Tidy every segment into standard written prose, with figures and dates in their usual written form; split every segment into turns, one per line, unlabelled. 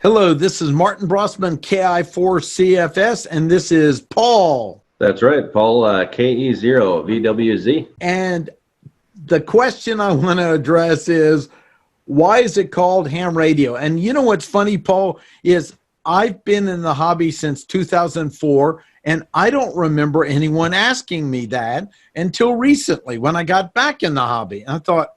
Hello, this is Martin Brossman, KI4CFS, and this is Paul.
That's right, Paul, KE0VWZ.
And the question I want to address is, why is it called ham radio? And you know what's funny, Paul, is I've been in the hobby since 2004, and I don't remember anyone asking me that until recently when I got back in the hobby. And I thought,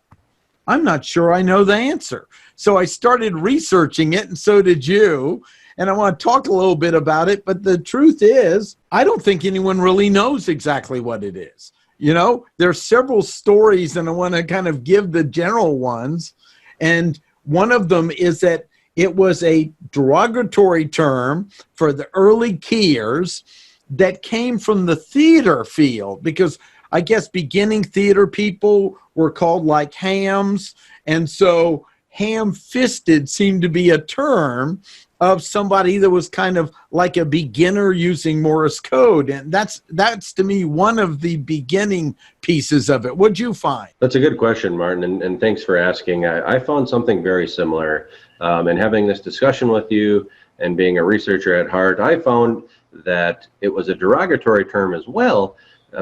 I'm not sure I know the answer. So I started researching it, and so did you. And I want to talk a little bit about it. But the truth is, I don't think anyone really knows exactly what it is. You know, there's several stories, and I want to kind of give the general ones. And one of them is that it was a derogatory term for the early keyers that came from the theater field, because I guess beginning theater people were called like hams. And so ham-fisted seemed to be a term of somebody that was kind of like a beginner using Morse code. And that's to me one of the beginning pieces of it. What'd you find?
That's a good question, Martin, and thanks for asking. I found something very similar. And having this discussion with you and being a researcher at heart, I found that it was a derogatory term as well,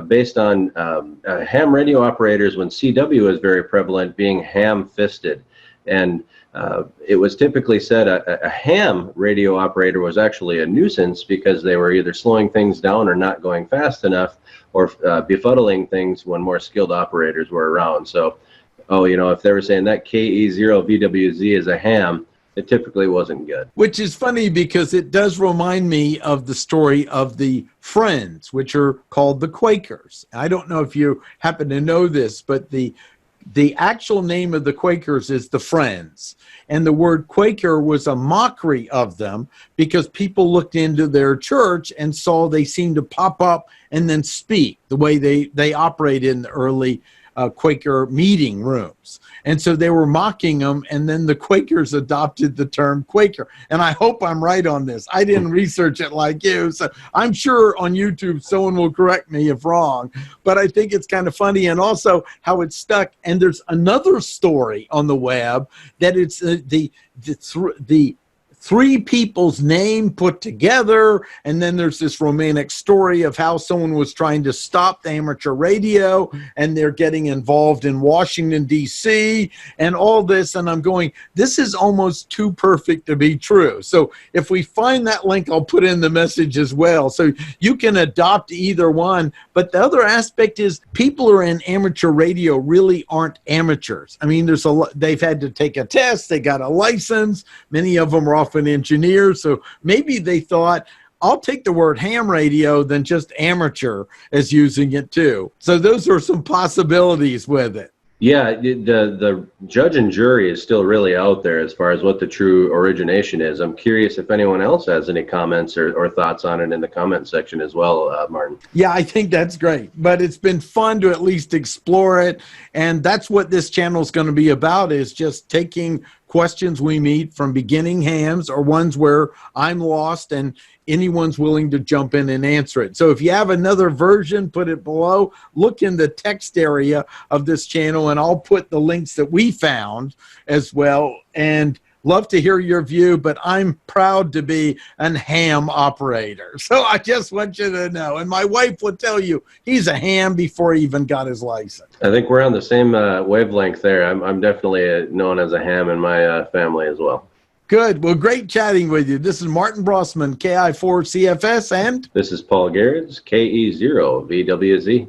based on ham radio operators when CW was very prevalent, being ham-fisted. And it was typically said a ham radio operator was actually a nuisance because they were either slowing things down or not going fast enough, or befuddling things when more skilled operators were around. So, if they were saying that KE0VWZ is a ham, it typically wasn't good.
Which is funny because it does remind me of the story of the Friends, which are called the Quakers. I don't know if you happen to know this, but the actual name of the Quakers is the Friends. And the word Quaker was a mockery of them because people looked into their church and saw they seemed to pop up and then speak the way they operated in the early Quaker meeting rooms. And so they were mocking them, and then the Quakers adopted the term Quaker. And I hope I'm right on this. I didn't research it like you, so I'm sure on YouTube someone will correct me if wrong, but I think it's kind of funny, and also how it's stuck. And there's another story on the web that it's the three people's name put together, and then there's this romantic story of how someone was trying to stop the amateur radio, and they're getting involved in Washington, D.C., and all this, and I'm going, this is almost too perfect to be true. So if we find that link, I'll put in the message as well. So you can adopt either one, but the other aspect is people who are in amateur radio really aren't amateurs. I mean, they've had to take a test, they got a license, many of them are often engineers, so maybe they thought, I'll take the word ham radio than just amateur as using it too. So those are some possibilities with it.
Yeah, the judge and jury is still really out there as far as what the true origination is. I'm curious if anyone else has any comments or thoughts on it in the comment section as well, Martin.
Yeah, I think that's great. But it's been fun to at least explore it. And that's what this channel is going to be about, is just taking questions we meet from beginning hams or ones where I'm lost, and anyone's willing to jump in and answer it. So if you have another version, put it below. Look in the text area of this channel, and I'll put the links that we found as well. And love to hear your view, but I'm proud to be an ham operator. So I just want you to know. And my wife will tell you he's a ham before he even got his license.
I think we're on the same wavelength there. I'm definitely known as a ham in my family as well.
Good. Well, great chatting with you. This is Martin Brossman, KI4CFS, and
this is Paul Garrett, KE0VWZ.